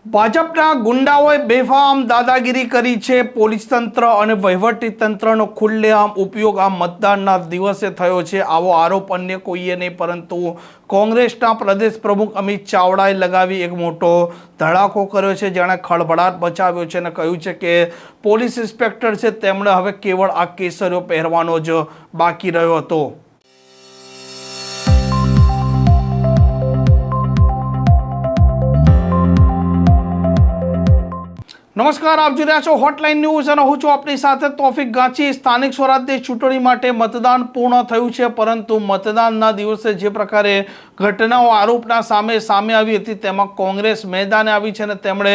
ભાજપના ગુંડાઓએ બેફામ દાદાગીરી કરી છે। પોલીસ તંત્ર અને વહીવટી તંત્રનો ખુલ્લેઆમ ઉપયોગ આ મતદાનના દિવસે થયો છે। આવો આરોપ અન્ય કોઈએ નહીં પરંતુ કોંગ્રેસના પ્રદેશ પ્રમુખ અમિત ચાવડાએ લગાવી એક મોટો ધડાકો કર્યો છે, જેણે ખળભળાટ મચાવ્યો છે અને કહ્યું છે કે પોલીસ ઇન્સ્પેક્ટર છે તેમણે હવે કેવળ આ કેસરીઓ પહેરવાનો જ બાકી રહ્યો હતો। નમસ્કાર, આપ જોઈ રહ્યા છો હોટલાઇન ન્યૂઝ અને હું છું આપની સાથે તોફિક ગાંચી। સ્થાનિક સ્વરાજ્યની ચૂંટણી માટે મતદાન પૂર્ણ થયું છે, પરંતુ મતદાનના દિવસે જે પ્રકારે ઘટનાઓ આરોપના સામે આવી હતી તેમાં કોંગ્રેસ મેદાને આવી છે અને તેમણે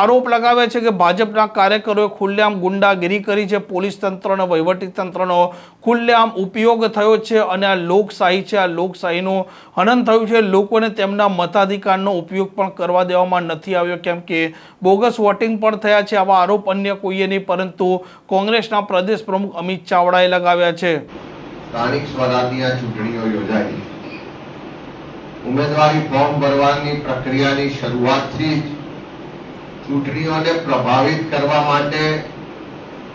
આરોપ લગાવ્યા છે કે ભાજપના કાર્યકરોએ ખુલ્લેઆમ ગુંડાગીરી કરી છે, પોલીસ તંત્ર અને વહીવટી તંત્રનો ખુલ્લેઆમ ઉપયોગ થયો છે અને આ લોકશાહી છે, આ લોકશાહીનું હનન થયું છે। લોકોને તેમના મતાધિકારનો ઉપયોગ પણ કરવા દેવામાં નથી આવ્યો, કેમ કે બોગસ વોટિંગ પણ થયા છે। આવા આરોપ અન્ય કોઈએ નહીં પરંતુ કોંગ્રેસના પ્રદેશ પ્રમુખ અમિત ચાવડાએ લગાવ્યા છે। સ્થાનિક સ્વરાજ્યની ચૂંટણીઓ યોજાઈ, ઉમેદવારી ફોર્મ ભરવાની પ્રક્રિયાની શરૂઆતથી જ ચૂંટણીઓને પ્રભાવિત કરવા માટે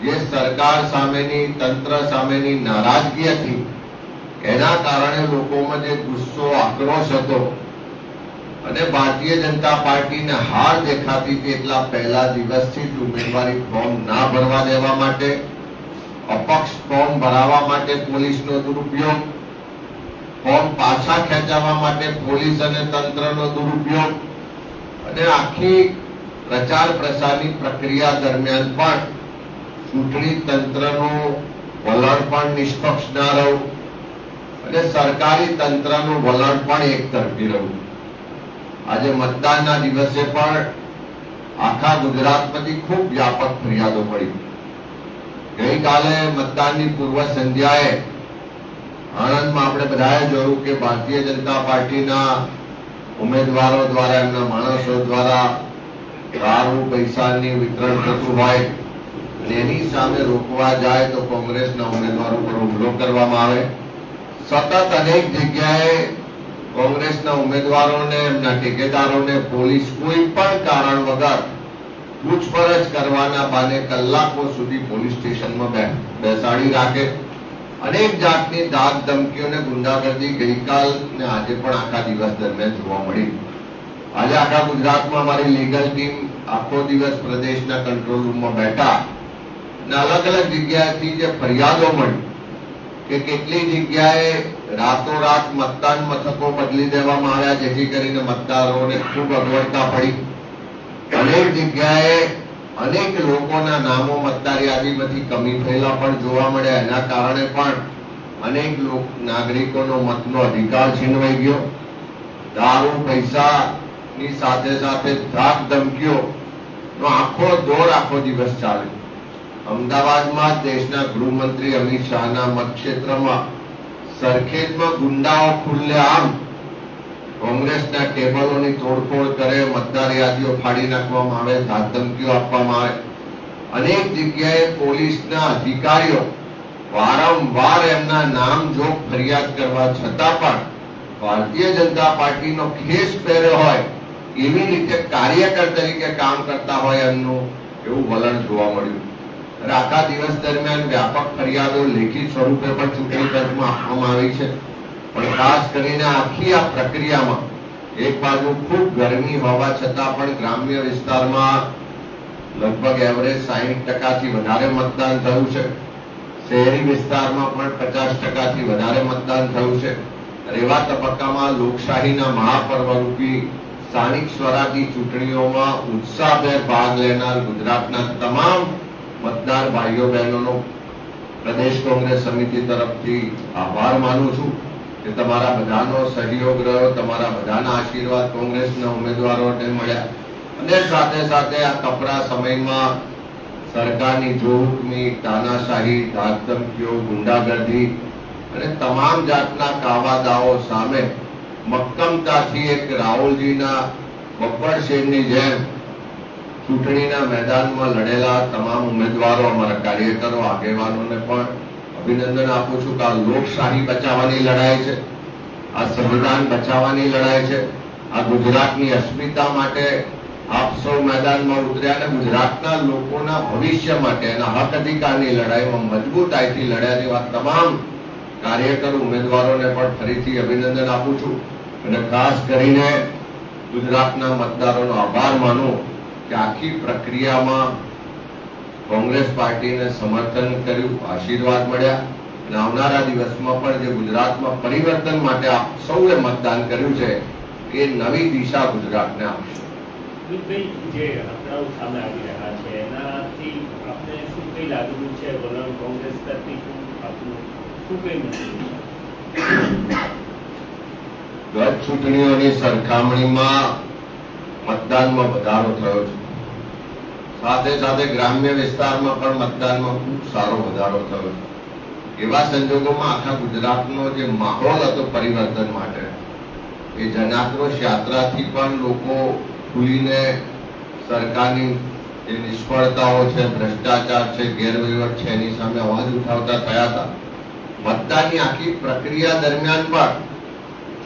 જે સરકાર સામેની, તંત્ર સામેની નારાજગી હતી, એના કારણે લોકોમાં જે ગુસ્સો, આક્રોશ હતો અને ભારતીય જનતા પાર્ટીને હાર દેખાતી હતી એટલા પહેલા દિવસથી જ ઉમેદવારી ફોર્મ ના ભરવા દેવા માટે, અપક્ષ ફોર્મ ભરાવવા માટે પોલીસનો દુરુપયોગ, ફોર્મ પાછા ખેંચાવવા માટે પોલીસ અને તંત્રનો દુરુપયોગ અને આખી પ્રચાર પ્રસારની પ્રક્રિયા દરમિયાન પણ ચૂંટણી તંત્રનું વલણ પણ નિષ્પક્ષ ના રહ્યું અને સરકારી તંત્રનું વલણ પણ એકતરફી રહ્યું। આજે મતદાનના દિવસે પણ આખા ગુજરાતમાંથી ખૂબ વ્યાપક ફરિયાદો પડી। ગઈકાલે મતદાનની પૂર્વ સંધ્યાએ આણંદમાં આપણે બધાએ જોયું કે ભારતીય જનતા પાર્ટીના ઉમેદવારો દ્વારા, એમના માણસો દ્વારા દારૂ, પૈસાની વિતરણ થતું હોય અને એની સામે રોકવા જાય તો કોંગ્રેસના ઉમેદવારો પર હુમલો કરવામાં આવે। સતત અનેક જગ્યાએ કોંગ્રેસના ઉમેદવારોને, એમના ઠેકેદારોને પોલીસ કોઈ પણ કારણ વગર પૂછપરછ કરવાના બહાને કલાકો સુધી પોલીસ સ્ટેશનમાં બેસાડી રાખે। અનેક જાતની દાગ ધમકીઓ અને ગુંડાગર્દી ગઈકાલ ને આજે પણ આખા દિવસ દરમિયાન જોવા મળી। આજે આખા ગુજરાતમાં અમારી લીગલ ટીમ આખો દિવસ પ્રદેશના કંટ્રોલ રૂમમાં બેઠા અને અલગ અલગ જગ્યાએથી જે ફરિયાદો મળી કે કેટલી જગ્યાએ રાતોરાત મતદાન મથકો બદલી દેવામાં આવ્યા, જેથી કરીને મતદારોને ખૂબ અગવડતા પડી। અનેક જગ્યાએ અનેક લોકોના નામો મતદાર યાદીમાંથી કમી થયેલા પણ જોવા મળ્યા। એના કારણે પણ અનેક નાગરિકોનો મતનો અધિકાર છીનવાઈ ગયો। દારૂ, પૈસાની સાથે સાથે ધાક ધમકીઓનો આખો દોર આખો દિવસ ચાલે। અમદાવાદમાં દેશના ગૃહમંત્રી અમિત શાહના મતક્ષેત્રમાં સરખેજમાં ગુંડાઓ ખુલ્લેઆમ કોંગ્રેસના ટેબલોની તોડફોડ કરે, મતદાર યાદીઓ ફાડી નાખવામાં આવે, ધાક ધમકીઓ આપવામાં આવે। અનેક જગ્યાએ પોલીસના અધિકારીઓ વારંવાર એમના નામ જોગ ફરિયાદ કરવા છતાં પણ ભારતીય જનતા પાર્ટીનો ખેસ પહેર્યો હોય એવી રીતે કાર્યકર તરીકે કામ કરતા હોય એમનું એવું વલણ જોવા મળ્યું। આખા દિવસ દરમિયાન વ્યાપક ફરિયાદો લેખિત સ્વરૂપે પણ ચૂંટણી પંચમાં આપવામાં આવી છે, પણ ખાસ કરીને આખી આ પ્રક્રિયામાં એક બાજુ ખૂબ ગરમી હોવા છતાં પણ ગ્રામ્ય વિસ્તારમાં લગભગ એવરેજ 60% વધારે મતદાન થયું છે, શહેરી વિસ્તારમાં પણ 50% વધારે મતદાન થયું છે। એવા તબક્કામાં લોકશાહીના મહાપર્વ રૂપી સ્થાનિક સ્વરાજની ચૂંટણીઓમાં ઉત્સાહભેર ભાગ લેનાર ગુજરાતના તમામ મતદાર ભાઈઓ બહેનોનો પ્રદેશ કોંગ્રેસ સમિતિ તરફથી આભાર માનું છું કે તમારા બધાનો સહયોગ રહ્યો, તમારા બધાના આશીર્વાદ કોંગ્રેસના ઉમેદવારોને મળ્યા અને સાથે સાથે આ કપરા સમયમાં સરકારની જોહુકમી, તાનાશાહી, ધાક ધમકીઓ, ગુંડાગર્દી અને તમામ જાતના કાવાદાઓ સામે મક્કમતાથી એક રાહુલજીના બબ્બર શેરની જેમ ચૂંટણીના મેદાનમાં લડેલા તમામ ઉમેદવારો, અમારા કાર્યકરો, આગેવાનોને પણ અભિનંદન આપું છું કે આ લોકશાહી બચાવવાની લડાઈ છે, આ સંવિધાન બચાવવાની લડાઈ છે, આ ગુજરાતની અસ્મિતા માટે આપ સૌ મેદાનમાં ઉતર્યા અને ગુજરાતના લોકોના ભવિષ્ય માટે એના હક અધિકારની લડાઈમાં મજબૂતાઈથી લડ્યા તેવા તમામ કાર્યકર ઉમેદવારોને પણ ફરીથી અભિનંદન આપું છું અને ખાસ કરીને ગુજરાતના મતદારોનો આભાર માનું કે આખી પ્રક્રિયામાં કોંગ્રેસ પાર્ટીને સમર્થન કર્યું, આશીર્વાદ મળ્યા અને આવનારા દિવસમાં પણ જે ગુજરાતમાં પરિવર્તન માટે આપ સૌએ મતદાન કર્યું છે એ નવી દિશા ગુજરાતને આપશે. જે આંકડાઓ સામે આવી રહ્યા છે એનાથી આપણે શું કઈ લાગતું છે? વલણ કોંગ્રેસ તરફથી આપણું શું કઈ નથી? ગત ચૂંટણીઓની સરખામણીમાં મતદાનમાં વધારો થયો છે. સાથે સાથે ગ્રામ્ય વિસ્તારમાં પણ મતદાનમાં ખૂબ સારો વધારો થયો છે. એવા સંજોગોમાં આખા ગુજરાતનો જે માહોલ હતો પરિવર્તન માટે, એ જનાક્રોશ યાત્રાથી પણ લોકો ખુલીને સરકારની જે નિષ્ફળતાઓ છે, ભ્રષ્ટાચાર છે, ગેરવહીવટ છે એની સામે અવાજ ઉઠાવતા થયા હતા. મતદાનની આખી પ્રક્રિયા દરમિયાન પણ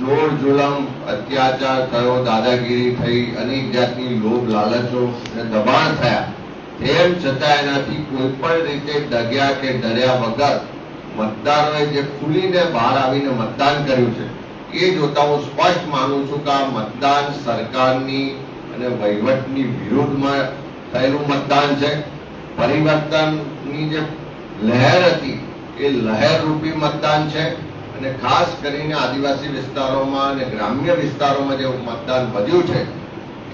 જોર જુલમ, અત્યાચાર થયો, દાદાગીરી થઈ, અનેક જાતની લોભ લાલચો અને દબાણ થયા. તેમ છતાં એનાથી કોઈ પણ રીતે ડગ્યા કે ડર્યા વગર મતદારોએ જે ખુલીને બહાર આવીને મતદાન કર્યું છે એ જોતા હું સ્પષ્ટ માનું છું કે આ મતદાન સરકારની અને વહીવટની વિરુદ્ધમાં થયેલું મતદાન છે. પરિવર્તનની જે લહેર હતી એ લહેરરૂપી મતદાન છે અને ખાસ કરીને આદિવાસી વિસ્તારોમાં અને ગ્રામ્ય વિસ્તારોમાં જે મતદાન વધ્યું છે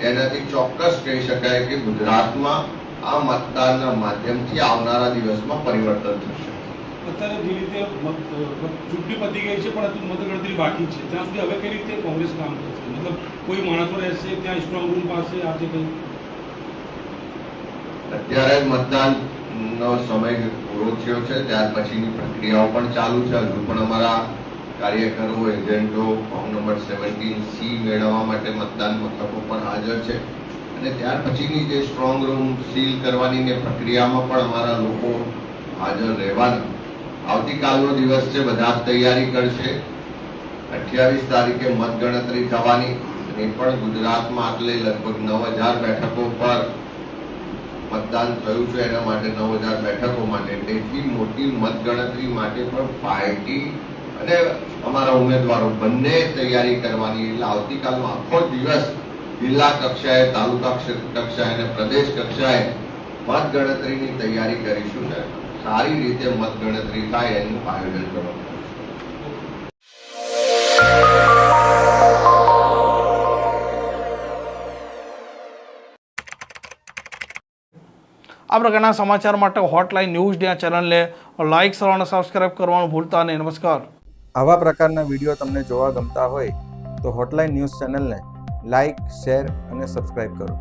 એનાથી ચોક્કસ કહી શકાય કે ગુજરાતમાં આ મતદાનના માધ્યમથી આવનારા દિવસમાં પરિવર્તન થશે. અત્યારે જે રીતે ચૂંટણી પતી ગઈ છે પણ હજુ મતગણતરી બાકી છે, ત્યાં સુધી હવે કઈ રીતે કોંગ્રેસ કામ કરશે? મતલબ કોઈ માણસો રહેશે ત્યાં સ્ટ્રોંગ રૂમ પાસે આજે કઈ? અત્યારે મતદાનનો સમય પૂરો થયો છે, ત્યાર પછીની પ્રક્રિયાઓ પણ ચાલુ છે. હજુ પણ અમારા કાર્યકરો, એજન્ટો ફોર્મ નંબર 17C મેળવવા માટે મતદાન મથકો પર હાજર છે અને ત્યાર પછીની જે સ્ટ્રોંગ રૂમ સીલ કરવાની પ્રક્રિયામાં પણ અમારા લોકો હાજર રહેવાના. આવતીકાલનો દિવસ છે, બધા જ તૈયારી કરશે. 28 તારીખે મતગણતરી થવાની અને એ પણ ગુજરાતમાં આટલે લગભગ 9000 બેઠકો પર મતદાન થયું છે. એના માટે 9000 બેઠકો માટે તેથી મોટી મતગણતરી માટે પણ પાર્ટી અને અમારા ઉમેદવારો બંને તૈયારી કરવાની. એટલે આવતીકાલનો આખો દિવસ જિલ્લા કક્ષાએ, તાલુકા કક્ષાએ અને પ્રદેશ કક્ષાએ મતગણતરીની તૈયારી કરીશું ને સારી રીતે મતગણતરી થાય એનું આયોજન કરવામાં આવશે. આ પ્રકારના સમાચાર માટે હોટલાઇન ન્યૂઝ ડે ચેનલને લાઇક, શેર અને સબસ્ક્રાઇબ કરવાનું ભૂલતા નહીં. નમસ્કાર. આવા પ્રકારના વિડીયો તમને જોવા ગમતા હોય તો હોટલાઇન ન્યૂઝ ચેનલને લાઇક, શેર અને સબસ્ક્રાઇબ કરો.